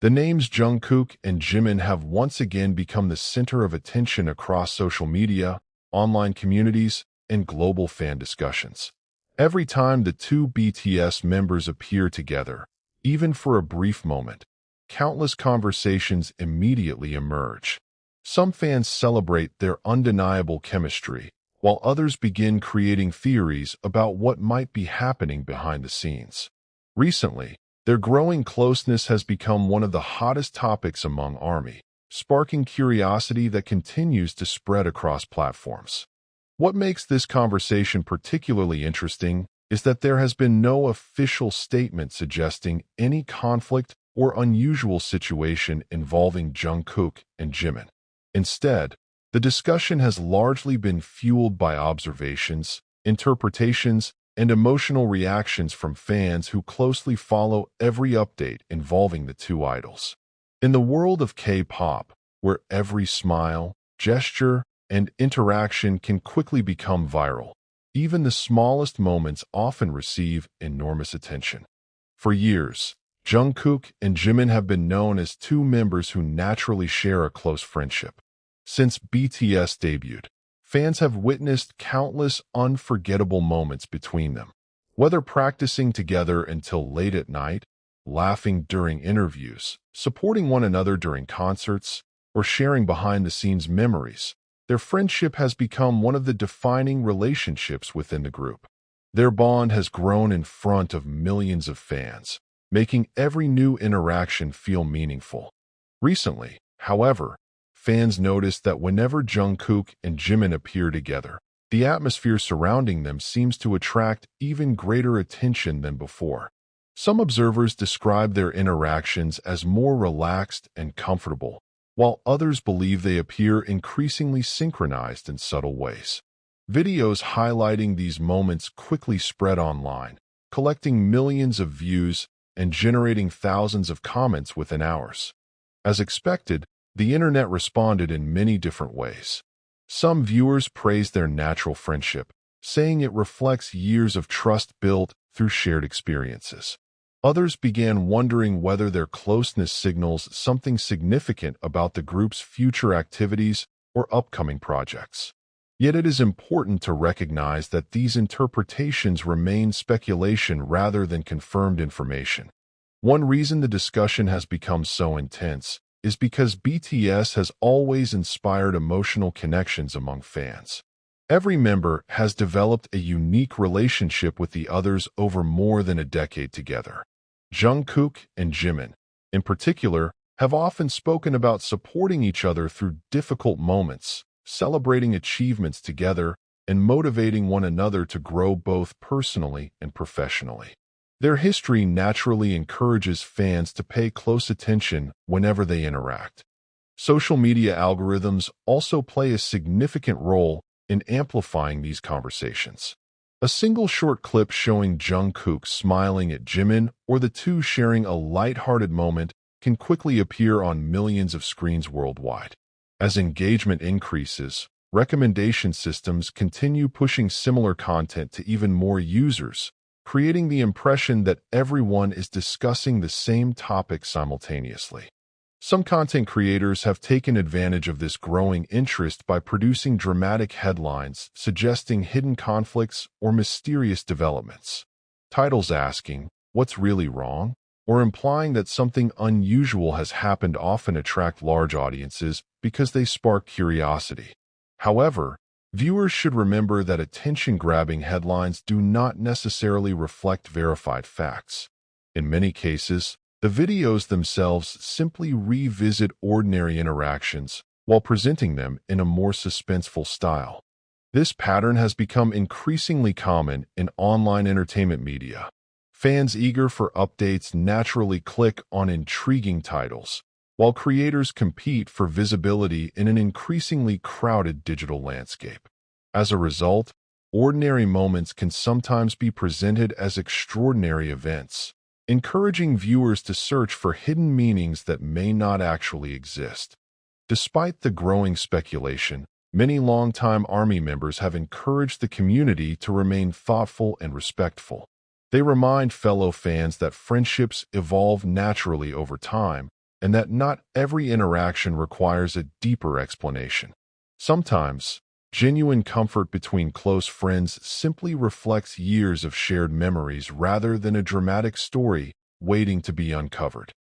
The names Jungkook and Jimin have once again become the center of attention across social media, online communities, and global fan discussions. Every time the two BTS members appear together, even for a brief moment, countless conversations immediately emerge. Some fans celebrate their undeniable chemistry, while others begin creating theories about what might be happening behind the scenes. Recently, their growing closeness has become one of the hottest topics among ARMY, sparking curiosity that continues to spread across platforms. What makes this conversation particularly interesting is that there has been no official statement suggesting any conflict or unusual situation involving Jungkook and Jimin. Instead, the discussion has largely been fueled by observations, interpretations, and emotional reactions from fans who closely follow every update involving the two idols. In the world of K-pop, where every smile, gesture, and interaction can quickly become viral, even the smallest moments often receive enormous attention. For years, Jungkook and Jimin have been known as two members who naturally share a close friendship. Since BTS debuted, fans have witnessed countless unforgettable moments between them. Whether practicing together until late at night, laughing during interviews, supporting one another during concerts, or sharing behind-the-scenes memories, their friendship has become one of the defining relationships within the group. Their bond has grown in front of millions of fans, making every new interaction feel meaningful. Recently, however, fans noticed that whenever Jungkook and Jimin appear together, the atmosphere surrounding them seems to attract even greater attention than before. Some observers describe their interactions as more relaxed and comfortable, while others believe they appear increasingly synchronized in subtle ways. Videos highlighting these moments quickly spread online, collecting millions of views and generating thousands of comments within hours. As expected, the internet responded in many different ways. Some viewers praised their natural friendship, saying it reflects years of trust built through shared experiences. Others began wondering whether their closeness signals something significant about the group's future activities or upcoming projects. Yet it is important to recognize that these interpretations remain speculation rather than confirmed information. One reason the discussion has become so intense is because BTS has always inspired emotional connections among fans. Every member has developed a unique relationship with the others over more than a decade together. Jungkook and Jimin, in particular, have often spoken about supporting each other through difficult moments, celebrating achievements together, and motivating one another to grow both personally and professionally. Their history naturally encourages fans to pay close attention whenever they interact. Social media algorithms also play a significant role in amplifying these conversations. A single short clip showing Jungkook smiling at Jimin or the two sharing a light-hearted moment can quickly appear on millions of screens worldwide. As engagement increases, recommendation systems continue pushing similar content to even more users, creating the impression that everyone is discussing the same topic simultaneously. Some content creators have taken advantage of this growing interest by producing dramatic headlines suggesting hidden conflicts or mysterious developments. Titles asking, "What's really wrong?" or implying that something unusual has happened often attract large audiences because they spark curiosity. However, viewers should remember that attention-grabbing headlines do not necessarily reflect verified facts. In many cases, the videos themselves simply revisit ordinary interactions while presenting them in a more suspenseful style. This pattern has become increasingly common in online entertainment media. Fans eager for updates naturally click on intriguing titles, while creators compete for visibility in an increasingly crowded digital landscape. As a result, ordinary moments can sometimes be presented as extraordinary events, encouraging viewers to search for hidden meanings that may not actually exist. Despite the growing speculation, many longtime ARMY members have encouraged the community to remain thoughtful and respectful. They remind fellow fans that friendships evolve naturally over time, and that not every interaction requires a deeper explanation. Sometimes, genuine comfort between close friends simply reflects years of shared memories rather than a dramatic story waiting to be uncovered.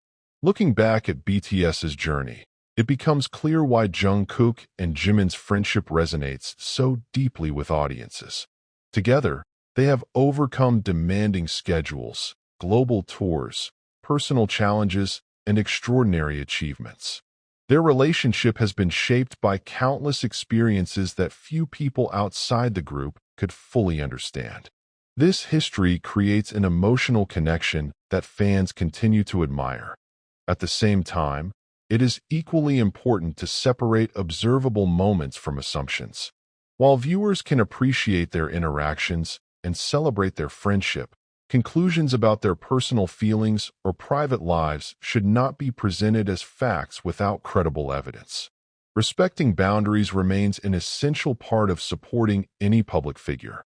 Looking back at BTS's journey, it becomes clear why Jungkook and Jimin's friendship resonates so deeply with audiences. Together, they have overcome demanding schedules, global tours, personal challenges, and extraordinary achievements. Their relationship has been shaped by countless experiences that few people outside the group could fully understand. This history creates an emotional connection that fans continue to admire. At the same time, it is equally important to separate observable moments from assumptions. While viewers can appreciate their interactions and celebrate their friendship, conclusions about their personal feelings or private lives should not be presented as facts without credible evidence. Respecting boundaries remains an essential part of supporting any public figure.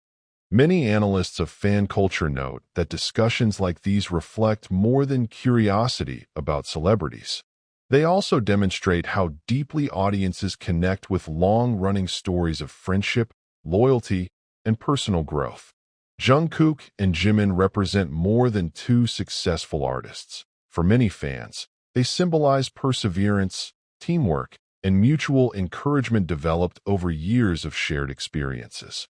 Many analysts of fan culture note that discussions like these reflect more than curiosity about celebrities. They also demonstrate how deeply audiences connect with long-running stories of friendship, loyalty, and personal growth. Jungkook and Jimin represent more than two successful artists. For many fans, they symbolize perseverance, teamwork, and mutual encouragement developed over years of shared experiences.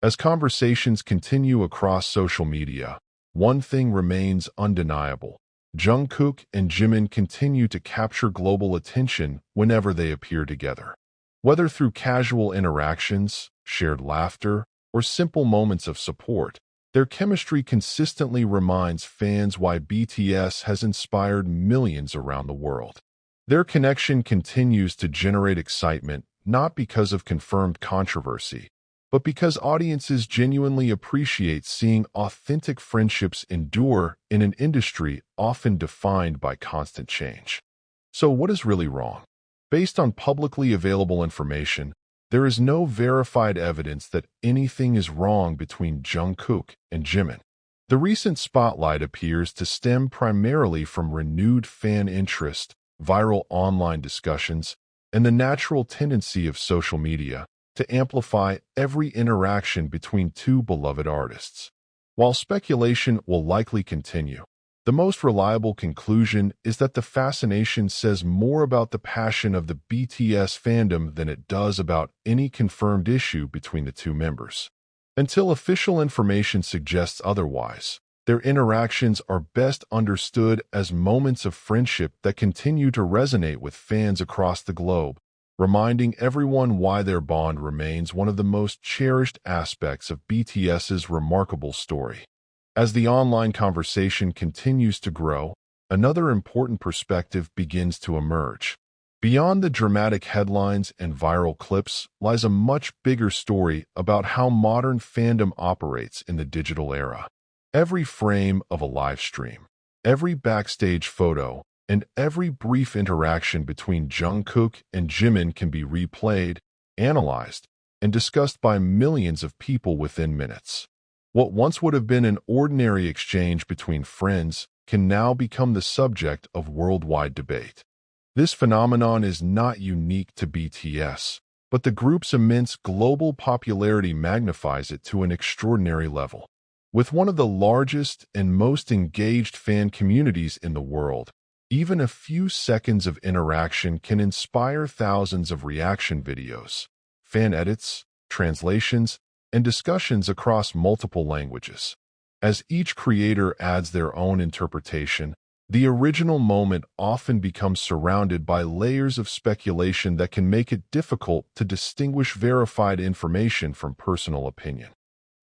As conversations continue across social media, one thing remains undeniable. Jungkook and Jimin continue to capture global attention whenever they appear together. Whether through casual interactions, shared laughter, or simple moments of support, their chemistry consistently reminds fans why BTS has inspired millions around the world. Their connection continues to generate excitement not because of confirmed controversy, but because audiences genuinely appreciate seeing authentic friendships endure in an industry often defined by constant change. So what is really wrong? Based on publicly available information, there is no verified evidence that anything is wrong between Jungkook and Jimin. The recent spotlight appears to stem primarily from renewed fan interest, viral online discussions, and the natural tendency of social media to amplify every interaction between two beloved artists. While speculation will likely continue, the most reliable conclusion is that the fascination says more about the passion of the BTS fandom than it does about any confirmed issue between the two members. Until official information suggests otherwise, their interactions are best understood as moments of friendship that continue to resonate with fans across the globe, reminding everyone why their bond remains one of the most cherished aspects of BTS's remarkable story. As the online conversation continues to grow, another important perspective begins to emerge. Beyond the dramatic headlines and viral clips lies a much bigger story about how modern fandom operates in the digital era. Every frame of a live stream, every backstage photo, and every brief interaction between Jungkook and Jimin can be replayed, analyzed, and discussed by millions of people within minutes. What once would have been an ordinary exchange between friends can now become the subject of worldwide debate. This phenomenon is not unique to BTS, but the group's immense global popularity magnifies it to an extraordinary level. With one of the largest and most engaged fan communities in the world, even a few seconds of interaction can inspire thousands of reaction videos, fan edits, translations, and discussions across multiple languages. As each creator adds their own interpretation, the original moment often becomes surrounded by layers of speculation that can make it difficult to distinguish verified information from personal opinion.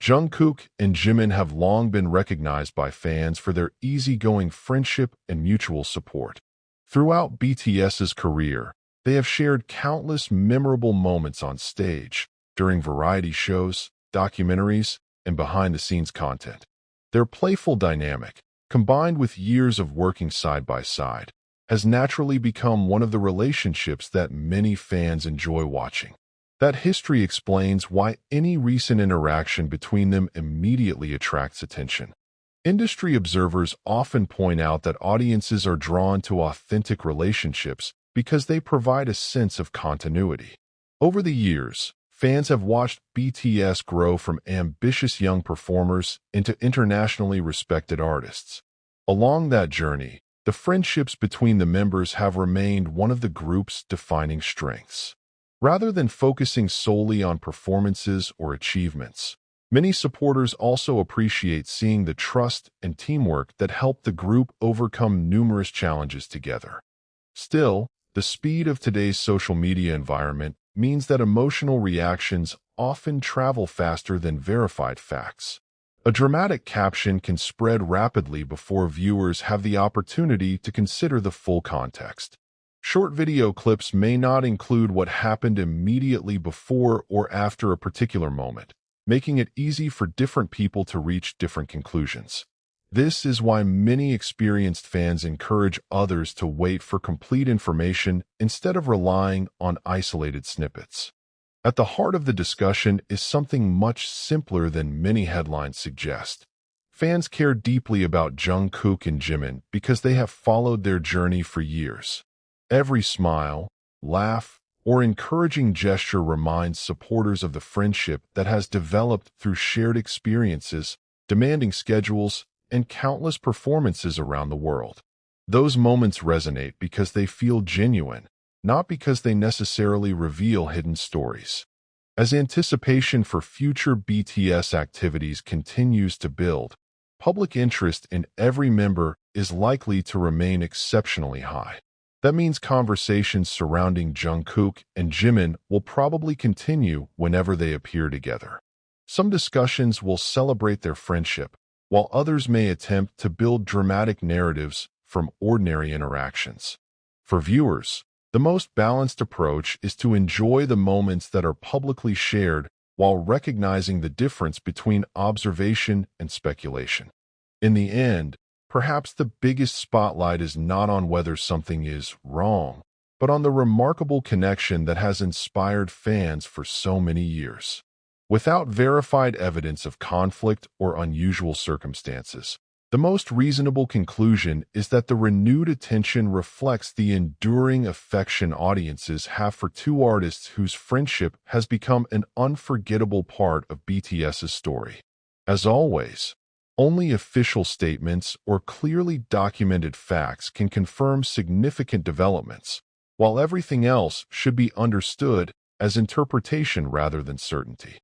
Jungkook and Jimin have long been recognized by fans for their easygoing friendship and mutual support. Throughout BTS's career, they have shared countless memorable moments on stage, during variety shows, documentaries, and behind-the-scenes content. Their playful dynamic, combined with years of working side by side, has naturally become one of the relationships that many fans enjoy watching. That history explains why any recent interaction between them immediately attracts attention. Industry observers often point out that audiences are drawn to authentic relationships because they provide a sense of continuity. Over the years, fans have watched BTS grow from ambitious young performers into internationally respected artists. Along that journey, the friendships between the members have remained one of the group's defining strengths. Rather than focusing solely on performances or achievements, many supporters also appreciate seeing the trust and teamwork that helped the group overcome numerous challenges together. Still, the speed of today's social media environment means that emotional reactions often travel faster than verified facts. A dramatic caption can spread rapidly before viewers have the opportunity to consider the full context. Short video clips may not include what happened immediately before or after a particular moment, making it easy for different people to reach different conclusions. This is why many experienced fans encourage others to wait for complete information instead of relying on isolated snippets. At the heart of the discussion is something much simpler than many headlines suggest. Fans care deeply about Jungkook and Jimin because they have followed their journey for years. Every smile, laugh, or encouraging gesture reminds supporters of the friendship that has developed through shared experiences, demanding schedules, and countless performances around the world. Those moments resonate because they feel genuine, not because they necessarily reveal hidden stories. As anticipation for future BTS activities continues to build, public interest in every member is likely to remain exceptionally high. That means conversations surrounding Jungkook and Jimin will probably continue whenever they appear together. Some discussions will celebrate their friendship, while others may attempt to build dramatic narratives from ordinary interactions. For viewers, the most balanced approach is to enjoy the moments that are publicly shared while recognizing the difference between observation and speculation. In the end, perhaps the biggest spotlight is not on whether something is wrong, but on the remarkable connection that has inspired fans for so many years. Without verified evidence of conflict or unusual circumstances, the most reasonable conclusion is that the renewed attention reflects the enduring affection audiences have for two artists whose friendship has become an unforgettable part of BTS's story. As always, only official statements or clearly documented facts can confirm significant developments, while everything else should be understood as interpretation rather than certainty.